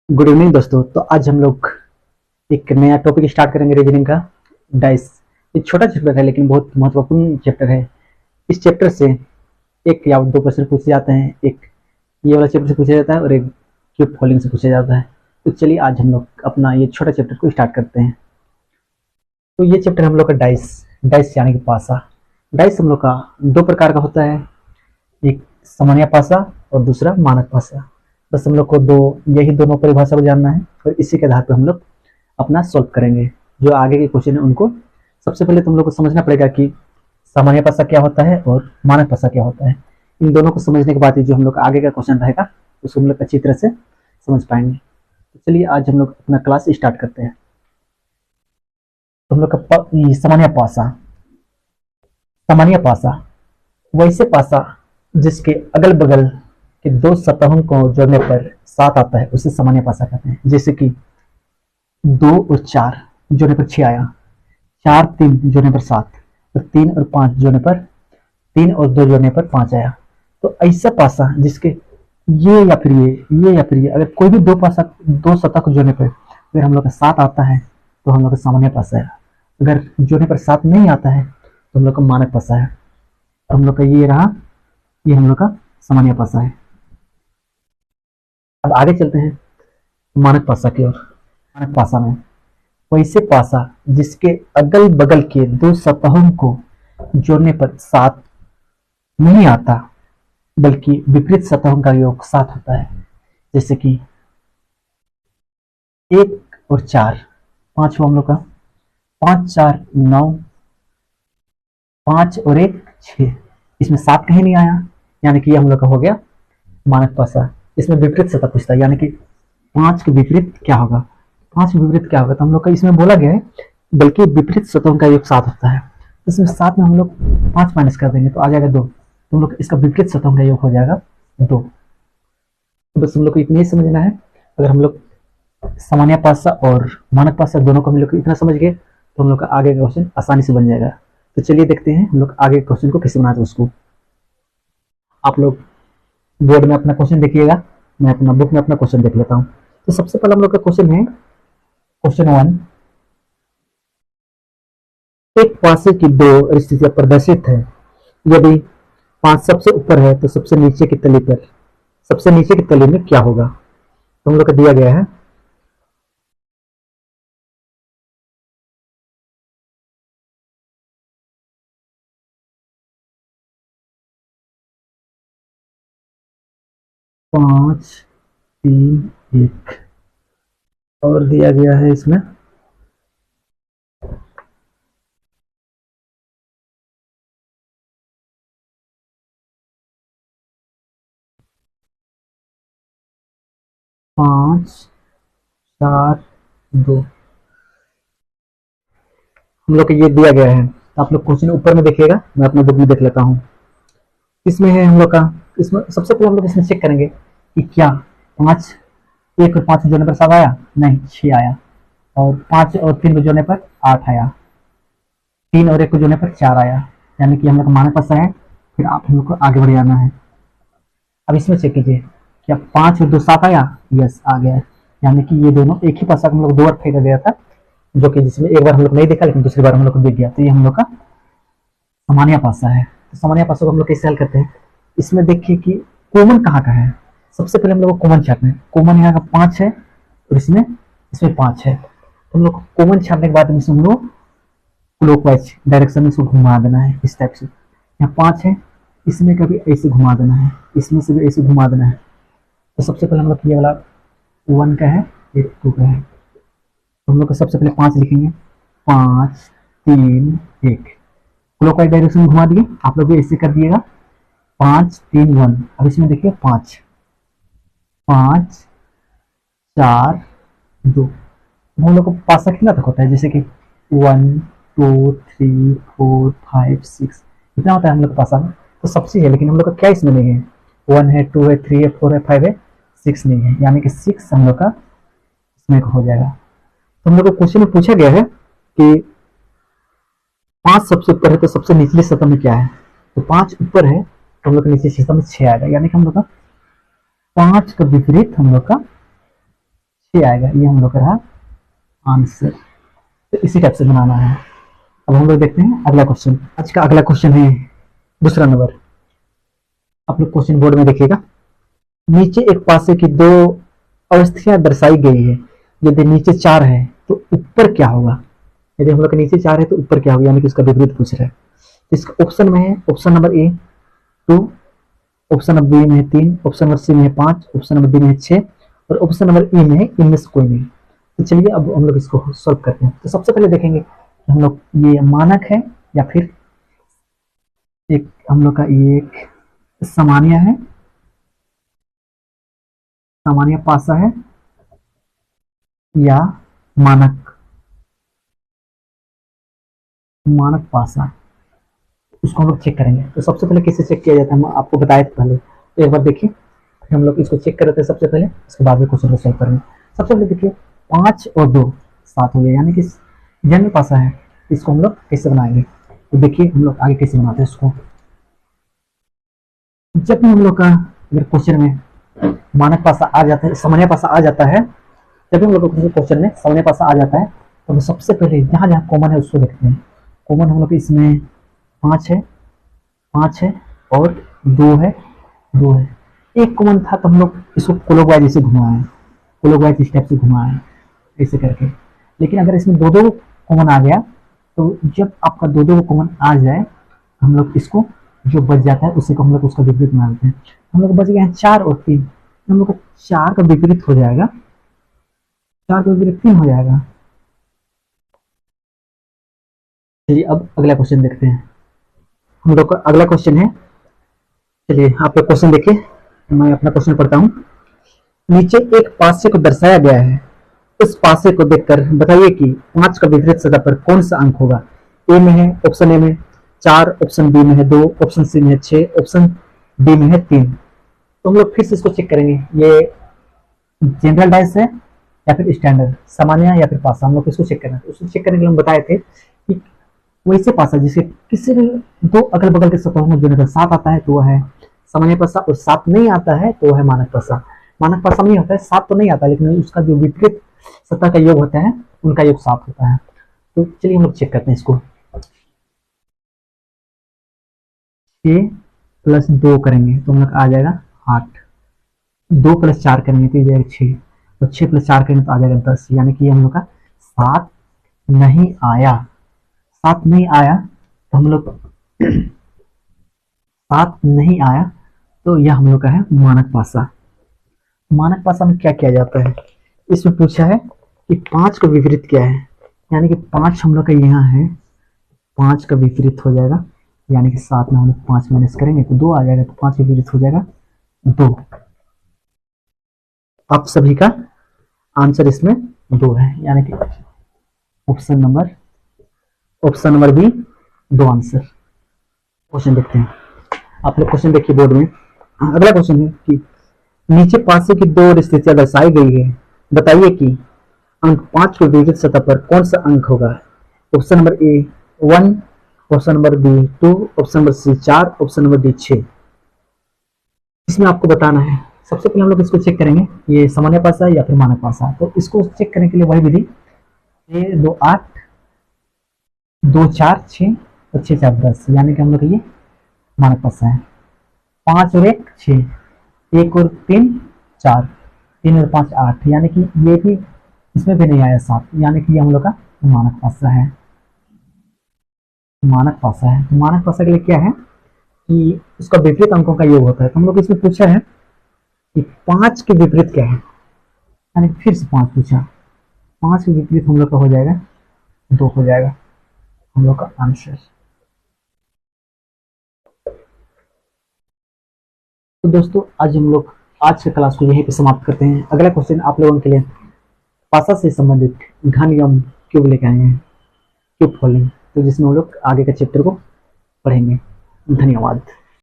Good evening दोस्तों। तो आज हम लोग एक नया टॉपिक स्टार्ट करेंगे रीजनिंग का। डाइस एक छोटा चैप्टर है लेकिन बहुत महत्वपूर्ण चैप्टर है। इस चैप्टर से एक या दो क्वेश्चन पूछे जाते हैं। एक ये वाला चैप्टर से पूछा जाता है और एक क्यूब फॉलिंग से पूछा जाता है। तो चलिए आज हम लोग अपना ये छोटा चैप्टर को स्टार्ट करते हैं। तो ये चैप्टर हम लोग का डाइस डाइस यानी कि पासा। डाइस हम लोग का दो प्रकार का होता है, एक सामान्य पासा और दूसरा मानक पासा। बस हम लोग को यही दोनों परिभाषा को जानना है और इसी के आधार पर हम लोग अपना सॉल्व करेंगे। जो आगे के क्वेश्चन है उनको सबसे पहले तुम लोग को समझना पड़ेगा कि सामान्य पासा क्या होता है और मानक पासा क्या होता है। इन दोनों को समझने के बाद ही जो हम लोग आगे का क्वेश्चन रहेगा उसको हम लोग अच्छी तरह से समझ पाएंगे। तो चलिए आज हम लोग अपना क्लास स्टार्ट करते हैं। तो हम लोग का सामान्य पासा वैसे पासा जिसके अगल बगल कि दो सतहों को जोड़ने पर सात आता है उसे सामान्य पासा कहते हैं। जैसे कि 2 और 4 जोड़ने पर 6 आया, 4 3 जोड़ने पर 7 और 3 और 5 जोड़ने पर 3 और 2 जोड़ने पर 5 आया। तो ऐसा पासा जिसके ये या फिर ये अगर कोई भी दो सतह को जोड़ने पर अगर हम लोग का 7 आता है तो हम लोग का सामान्य पासा है। अगर जोड़ने पर 7 नहीं आता है तो हम लोग का मानक पासा है। तो हम लोग का ये रहा, ये हम लोग का सामान्य पासा है। अब आगे चलते हैं मानक पासा की ओर। मानक पासा में वैसे पासा जिसके अगल बगल के दो सतहों को जोड़ने पर 7 नहीं आता बल्कि विपरीत सतहों का योग 7 होता है। जैसे कि 1 और 4, 5 हुआ हम लोग का, 5 4 9, 5 और 1 6, इसमें 7 कहीं नहीं आया, यानी कि ये हम लोग का हो गया मानक पासा। इसमें विपरीत सतह पूछता है, यानी कि 5 के विपरीत क्या होगा, 5 के विपरीत क्या होगा। तो हम लोग का इसमें बोला गया है बल्कि विपरीत सतहों का योग 7 होता है। इसमें 7 में हम लोग 5 माइनस कर देंगे तो आ जाएगा 2, तो हम लोग इसका विपरीत सतहों का योग हो जाएगा 2। तो बस हम लोग को इतना ही समझना है। अगर हम लोग सामान्य पासा और मानक पासा दोनों को हम लोग इतना समझ गए तो हम लोग का आगे का क्वेश्चन आसानी से बन जाएगा। तो चलिए देखते हैं हम लोग आगे क्वेश्चन को कैसे बनाते हैं उसको। आप लोग बोर्ड में अपना क्वेश्चन देखिएगा, मैं अपना बुक में अपना क्वेश्चन देख लेता हूँ। तो सबसे पहला हम लोग का क्वेश्चन है क्वेश्चन 1। एक पासे की दो स्थितियां प्रदर्शित है। यदि 5 सबसे ऊपर है तो सबसे नीचे की तली में क्या होगा। तो हम लोग का दिया गया है 5 3 1 और दिया गया है इसमें 5 4 2। हम लोग को ये दिया गया है, आप लोग क्वेश्चन ऊपर में देखिएगा, मैं अपना बुक में देख लेता हूँ। इसमें है हम लोग का, इसमें सबसे पहले हम लोग इसमें चेक करेंगे कि क्या 5 1 और 5 जोड़ने पर 7 आया, नहीं 6 आया, और 5 और 3 को जोड़ने पर 8 आया, 3 और 1 को जोड़ने पर 4 आया, यानी कि हम लोग का मानक पासा है। फिर आप हम लोग को आगे बढ़ जाना है। अब इसमें चेक कीजिए क्या 5 और 2 7 आया, यस आ गया, यानी कि ये दोनों एक ही पासा हम लोग 2 बार फेंका गया था, जो कि जिसमें एक बार हम लोग नहीं देखा लेकिन दूसरी बार हम लोग को दिख गया। तो ये हम लोग का सामान्य पासा है। तो सामान्य पासा को हम लोग कैसे हल करते हैं, इसमें देखिए कि कॉमन कहाँ का है। सबसे पहले हम लोग को कॉमन छापना है। कॉमन यहाँ का 5 है और इसमें 5 है। तो हम लोग कॉमन छापने के बाद इसमें हम लोग क्लॉकवाइज डायरेक्शन में इसको घुमा देना है इस टाइप से। यहाँ 5 है, इसमें कभी ऐसे घुमा देना है, इसमें से भी ऐसे घुमा देना है। तो सबसे पहले हम लोग ये वाला 1 का है, एक 2 का है। तो हम लोग को सबसे पहले 5 लिखेंगे, 5 3 1, क्लॉकवाइज डायरेक्शन में घुमा दिए। आप लोग भी ऐसे कर दिएगा, 5 3 1। अब इसमें देखिए 5 5 4 2। हम लोग को पासा कितना तक होता है, जैसे कि 1 2 3 4 5 6 इतना होता है हम लोग का पासा में। तो सबसे है, लेकिन हम लोग का क्या इसमें नहीं है, 1 है 2 है 3 है 4 है 5 है 6 नहीं है, यानी कि 6 हम लोग का इसमें हो जाएगा। तो हम लोग को क्वेश्चन में पूछा गया है कि 5 सबसे ऊपर है तो सबसे निचली सतह में क्या है। तो 5 ऊपर है तो हम लोग का निचली सतह में 6 आएगा, यानी कि हम लोग का 5 का विपरीत हम लोग का 6 आएगा। ये हम लोग का रहा आंसर। तो इसी टाइप से बनाना है। अब हम लोग देखते हैं अगला क्वेश्चन। आज का अगला क्वेश्चन है दूसरा नंबर। आप लोग क्वेश्चन बोर्ड में देखिएगा। नीचे एक पासे की दो अवस्थियां दर्शाई गई है। यदि नीचे 4 है तो ऊपर क्या होगा। यदि हम लोग के नीचे 4 है तो ऊपर क्या होगा, यानी कि इसका विपरीत पूछ रहा है। तो इसका ऑप्शन में है, option number A 2, option number B में है 3, ऑप्शन नंबर सी में है 5, ऑप्शन नंबर डी में है 6 और ऑप्शन नंबर ई में है इनमें से कोई नहीं। तो चलिए अब हम लोग इसको सॉल्व करते हैं। तो सबसे पहले देखेंगे कि हम लोग ये मानक है या फिर एक हम लोग का ये एक सामान्य है, सामान्य पासा है या मानक मानक पासा, उसको हम लोग चेक करेंगे। तो सबसे पहले कैसे चेक किया जाता है, हम आपको बताए थे पहले। तो एक बार देखिए, फिर हम लोग इसको चेक कर रहे थे सबसे पहले, उसके बाद में क्वेश्चन को सॉल्व करेंगे। सबसे पहले देखिए 5 और 2 7 हो गया, यानी कि जन्म पासा है। इसको हम लोग कैसे बनाएंगे, तो देखिए हम लोग आगे कैसे बनाते हैं इसको। जब भी हम लोग का अगर क्वेश्चन में मानक पासा आ जाता है, सामान्य पासा आ जाता है, जब भी हम लोग क्वेश्चन में सामान्य पासा आ जाता है तो हम सबसे पहले जहाँ जहाँ कॉमन है उसको देखते हैं। कॉमन हम लोग इसमें 5 है, 5 है और 2 है, 2 है। एक कॉमन था तो हम लोग इसको क्लॉकवाइज जैसे घुमाए, क्लॉकवाइज इस टाइप से घुमाए ऐसे करके। लेकिन अगर इसमें 2-2 कॉमन आ गया तो जब आपका 2-2 कॉमन आ जाए हम लोग इसको जो बच जाता है उसी को हम लोग उसका विपरीत मानते हैं। हम लोग बच गए हैं 4 और 3, हम लोग का 4 का विपरीत हो जाएगा, 4 का विपरीत 3 हो जाएगा। चलिए अब अगला क्वेश्चन देखते हैं। हम लोग का अगला क्वेश्चन है, चलिए आप लोग क्वेश्चन देखिए, मैं अपना क्वेश्चन पढ़ता हूँ। नीचे एक पासे को दर्शाया गया है, उस पासे को देखकर बताइए कि 5 का विपरीत सतह पर कौन सा अंक होगा। ए में है, ऑप्शन ए में 4, ऑप्शन बी में है 2, ऑप्शन सी में है 6, ऑप्शन डी में है 3। तो हम लोग फिर से इसको चेक करेंगे, ये जनरल डाइस है या फिर स्टैंडर्ड, सामान्य या फिर पासा। हम लोग इसको चेक करना है। उसको चेक करने के लिए हम बताए थे कि वैसे पासा जिसके किसी भी 2 अगल बगल के सतहों में जो नंबर 7 आता है तो वह है सामान्य पासा, और 7 नहीं आता है तो वह है मानक पासा। मानक पासा नहीं होता है, 7 तो नहीं आता, लेकिन उसका जो विपरीत सतह का योग होता है उनका योग 7 होता है। तो चलिए हम लोग चेक करते हैं इसको। 6 + 2 करेंगे तो हम लोग आ जाएगा 8, 2 + 4 करेंगे तो जाएगा 6, और 6 + 4 करेंगे तो आ जाएगा 10, यानी कि हम लोग का 7 नहीं आया। 7 नहीं आया तो हम लोग 7 नहीं आया तो यह हम लोग का है मानक पासा। मानक पासा में क्या किया जाता है, इसमें पूछा है कि 5 का विपरीत क्या है, यानी कि 5 हम लोग का यहाँ है, 5 का विपरीत हो जाएगा, यानी कि 7 में हम लोग 5 माइनस करेंगे तो 2 आ जाएगा, तो 5 का विपरीत हो जाएगा 2। आप सभी का आंसर इसमें 2 है, यानी कि option number B 2 answer. Question देखते हैं, आप लोग क्वेश्चन देखिए बोर्ड में। अगला क्वेश्चन है कि नीचे पासे की 2 स्थितियां दर्शाई गई है, बताइए कि अंक 5 के विपरीत सतह पर कौन सा अंक होगा। Option number A 1, option number B 2, option number C 4, option number D 6। इसमें आपको बताना है। सबसे पहले हम लोग इसको चेक करेंगे, ये सामान्य पासा या फिर मानक पासा। तो इसको चेक करने के लिए वही विधि, 2 8, 2 4 6 और 6 4 10, यानी कि हम लोग ये मानक पासा है। 5 और 1 6, 1 और 3 4, 3 और 5 8, यानी कि ये भी इसमें भी नहीं आया 7, यानी कि ये हम लोग का मानक पासा है। मानक पासा है, तो मानक पासा के लिए क्या है कि उसका विपरीत अंकों का योग होता है। तो हम लोग इसमें पूछा है कि 5 के विपरीत क्या है, यानी फिर से 5 पूछा, 5 के विपरीत हम लोग का हो जाएगा 2 हो जाएगा हम लोग का आंसर। तो दोस्तों आज के क्लास को यहीं पे समाप्त करते हैं। अगला क्वेश्चन आप लोगों के लिए पासा से संबंधित घन एवं क्यूब लेके आए हैं, क्यूब फोल्डिंग, तो जिसमें हम लोग आगे के चैप्टर को पढ़ेंगे। धन्यवाद।